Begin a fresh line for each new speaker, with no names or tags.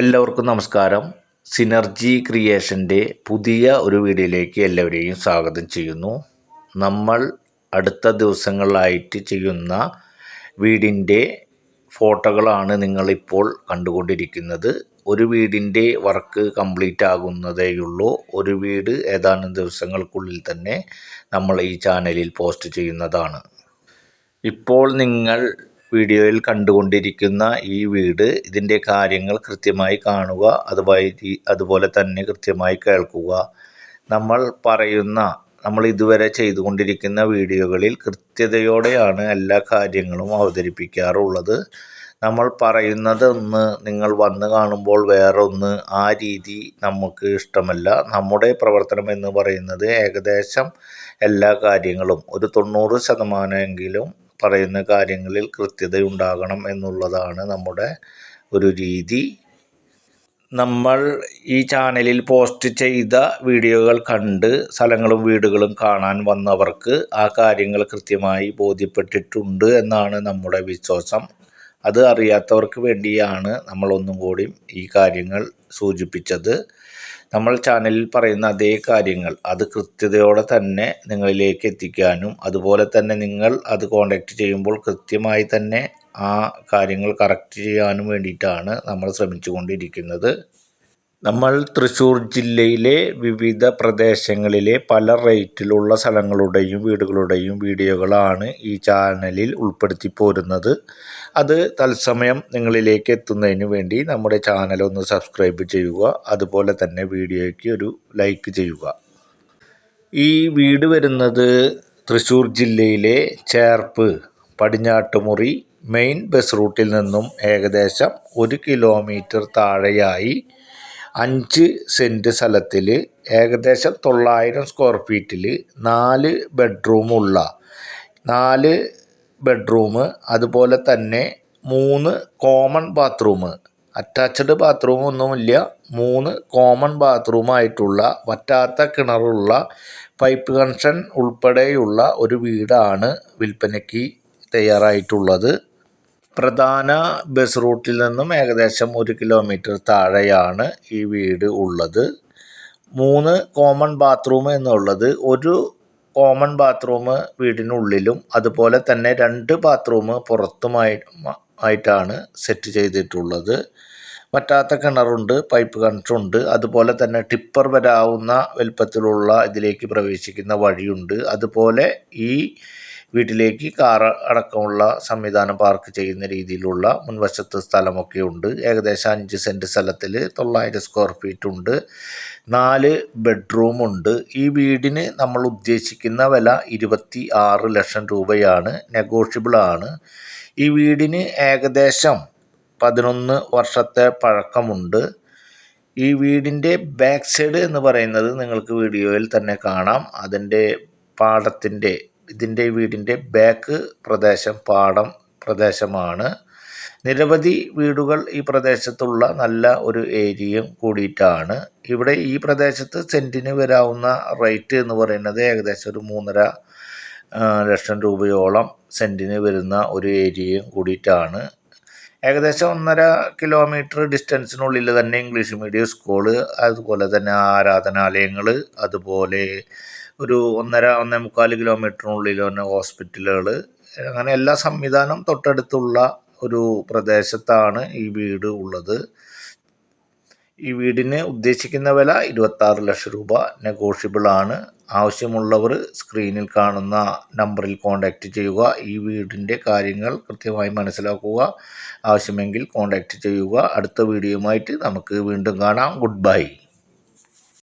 എല്ലാവർക്കും നമസ്കാരം. സിനർജി ക്രിയേഷൻ്റെ പുതിയ ഒരു വീഡിയോയിലേക്ക് എല്ലാവരെയും സ്വാഗതം ചെയ്യുന്നു. നമ്മൾ അടുത്ത ദിവസങ്ങളിലായിട്ട് ചെയ്യുന്ന വീടിൻ്റെ ഫോട്ടോകളാണ് നിങ്ങളിപ്പോൾ കണ്ടുകൊണ്ടിരിക്കുന്നത്. ഒരു വീടിൻ്റെ വർക്ക് കംപ്ലീറ്റ് ആകുന്നതേയുള്ളൂ. ഒരു വീട് ഏതാനും ദിവസങ്ങൾക്കുള്ളിൽ തന്നെ നമ്മൾ ഈ ചാനലിൽ പോസ്റ്റ് ചെയ്യുന്നതാണ്. ഇപ്പോൾ നിങ്ങൾ വീഡിയോയിൽ കണ്ടുകൊണ്ടിരിക്കുന്ന ഈ വീട്, ഇതിൻ്റെ കാര്യങ്ങൾ കൃത്യമായി കാണുക, അതുപോലെ തന്നെ കൃത്യമായി കേൾക്കുക. നമ്മൾ ഇതുവരെ ചെയ്തുകൊണ്ടിരിക്കുന്ന വീഡിയോകളിൽ കൃത്യതയോടെയാണ് എല്ലാ കാര്യങ്ങളും അവതരിപ്പിക്കാറുള്ളത്. നമ്മൾ പറയുന്നതൊന്ന് നിങ്ങൾ വന്ന് കാണുമ്പോൾ വേറൊന്ന്, ആ രീതി നമുക്ക് ഇഷ്ടമല്ല. നമ്മുടെ പ്രവർത്തനം എന്ന് പറയുന്നത് ഏകദേശം എല്ലാ കാര്യങ്ങളും ഒരു 90% പറയുന്ന കാര്യങ്ങളിൽ കൃത്യതയുണ്ടാകണം എന്നുള്ളതാണ് നമ്മുടെ ഒരു രീതി. നമ്മൾ ഈ ചാനലിൽ പോസ്റ്റ് ചെയ്ത വീഡിയോകൾ കണ്ട് സ്ഥലങ്ങളും വീടുകളും കാണാൻ വന്നവർക്ക് ആ കാര്യങ്ങൾ കൃത്യമായി ബോധ്യപ്പെട്ടിട്ടുണ്ട് എന്നാണ് നമ്മുടെ വിശ്വാസം. അത് അറിയാത്തവർക്ക് വേണ്ടിയാണ് നമ്മൾ ഒന്നും കൂടി ഈ കാര്യങ്ങൾ സൂചിപ്പിച്ചത്. നമ്മൾ ചാനലിൽ പറയുന്ന അതേ കാര്യങ്ങൾ അത് കൃത്യതയോടെ തന്നെ നിങ്ങളിലേക്ക് എത്തിക്കാനും, അതുപോലെ തന്നെ നിങ്ങൾ അത് കോണ്ടാക്റ്റ് ചെയ്യുമ്പോൾ കൃത്യമായി തന്നെ ആ കാര്യങ്ങൾ കറക്റ്റ് ചെയ്യാനും വേണ്ടിയിട്ടാണ് നമ്മൾ ശ്രമിച്ചുകൊണ്ടിരിക്കുന്നത്. നമ്മൾ തൃശ്ശൂർ ജില്ലയിലെ വിവിധ പ്രദേശങ്ങളിലെ പല റേറ്റിലുള്ള സ്ഥലങ്ങളുടെയും വീടുകളുടെയും വീഡിയോകളാണ് ഈ ചാനലിൽ ഉൾപ്പെടുത്തി പോരുന്നത്. അത് തത്സമയം നിങ്ങളിലേക്ക് എത്തുന്നതിന് വേണ്ടി നമ്മുടെ ചാനൽ ഒന്ന് സബ്സ്ക്രൈബ് ചെയ്യുക, അതുപോലെ തന്നെ വീഡിയോയ്ക്ക് ഒരു ലൈക്ക് ചെയ്യുക. ഈ വീട് വരുന്നത് തൃശ്ശൂർ ജില്ലയിലെ ചേർപ്പ് പടിഞ്ഞാട്ടുമുറി മെയിൻ ബസ് റൂട്ടിൽ നിന്നും ഏകദേശം 1 കിലോമീറ്റർ താഴെയായി 5 സെൻറ്റ് സ്ഥലത്തിൽ ഏകദേശം 900 സ്ക്വയർ ഫീറ്റിൽ 4 ബെഡ്റൂം, അതുപോലെ തന്നെ 3 കോമൺ ബാത്റൂം, അറ്റാച്ച്ഡ് ബാത്റൂം ഒന്നുമില്ല, 3 കോമൺ ബാത്റൂമായിട്ടുള്ള വറ്റാത്ത കിണറുള്ള പൈപ്പ് കണക്ഷൻ ഉൾപ്പെടെയുള്ള ഒരു വീടാണ് വിൽപ്പനയ്ക്ക് തയ്യാറായിട്ടുള്ളത്. പ്രധാന ബസ് റൂട്ടിൽ നിന്നും ഏകദേശം 1 കിലോമീറ്റർ താഴെയാണ് ഈ വീട് ഉള്ളത്. 3 കോമൺ ബാത്റൂം എന്നുള്ളത്, ഒരു കോമൺ ബാത്റൂം വീടിനുള്ളിലും അതുപോലെ തന്നെ 2 ബാത്റൂം പുറത്തുമായിട്ടാണ് സെറ്റ് ചെയ്തിട്ടുള്ളത്. വറ്റാത്ത കിണറുണ്ട്, പൈപ്പ് കണക്ഷനുണ്ട്, അതുപോലെ തന്നെ ടിപ്പർ വരാവുന്ന വലുപ്പത്തിലുള്ള ഇതിലേക്ക് പ്രവേശിക്കുന്ന വഴിയുണ്ട്. അതുപോലെ ഈ വീട്ടിലേക്ക് കാർ അടക്കമുള്ള സംവിധാനം പാർക്ക് ചെയ്യുന്ന രീതിയിലുള്ള മുൻവശത്ത് സ്ഥലമൊക്കെ ഉണ്ട്. ഏകദേശം 5 സെൻറ്റ് സ്ഥലത്തിൽ 900 സ്ക്വയർ ഫീറ്റ് ഉണ്ട്. 4 ബെഡ്റൂമുണ്ട്. ഈ വീടിന് നമ്മൾ ഉദ്ദേശിക്കുന്ന വില 26 ലക്ഷം രൂപയാണ്. നെഗോഷ്യബിളാണ്. ഈ വീടിന് ഏകദേശം 11 വർഷത്തെ പഴക്കമുണ്ട്. ഈ വീടിൻ്റെ ബാക്ക് സൈഡ് എന്ന് പറയുന്നത് നിങ്ങൾക്ക് വീഡിയോയിൽ തന്നെ കാണാം. ഇതിൻ്റെ വീടിൻ്റെ ബാക്ക് പ്രദേശം പാടം പ്രദേശമാണ്. നിരവധി വീടുകൾ ഈ പ്രദേശത്തുള്ള നല്ല ഒരു ഏരിയയും കൂടിയിട്ടാണ്. ഇവിടെ ഈ പ്രദേശത്ത് സെൻറ്റിന് വരാവുന്ന റേറ്റ് എന്ന് പറയുന്നത് ഏകദേശം ഒരു 3.5 ലക്ഷം രൂപയോളം സെൻറ്റിന് വരുന്ന ഒരു ഏരിയയും കൂടിയിട്ടാണ്. ഏകദേശം 1.5 കിലോമീറ്റർ ഡിസ്റ്റൻസിനുള്ളിൽ തന്നെ ഇംഗ്ലീഷ് മീഡിയം സ്കൂള്, അതുപോലെ തന്നെ ആരാധനാലയങ്ങൾ, അതുപോലെ ഒരു 1.5-1.25 കിലോമീറ്ററിനുള്ളിൽ തന്നെ ഹോസ്പിറ്റലുകൾ, അങ്ങനെ എല്ലാ സംവിധാനം തൊട്ടടുത്തുള്ള ഒരു പ്രദേശത്താണ് ഈ വീട് ഉള്ളത്. ഈ വീടിന് ഉദ്ദേശിക്കുന്ന വില 26 ലക്ഷം രൂപ. നെഗോഷ്യബിളാണ്. ആവശ്യമുള്ളവർ സ്ക്രീനിൽ കാണുന്ന നമ്പറിൽ കോൺടാക്റ്റ് ചെയ്യുക. ഈ വീടിൻ്റെ കാര്യങ്ങൾ കൃത്യമായി മനസ്സിലാക്കുക. ആവശ്യമെങ്കിൽ കോൺടാക്റ്റ് ചെയ്യുക. അടുത്ത വീഡിയോയുമായിട്ട് നമുക്ക് വീണ്ടും കാണാം. Good bye.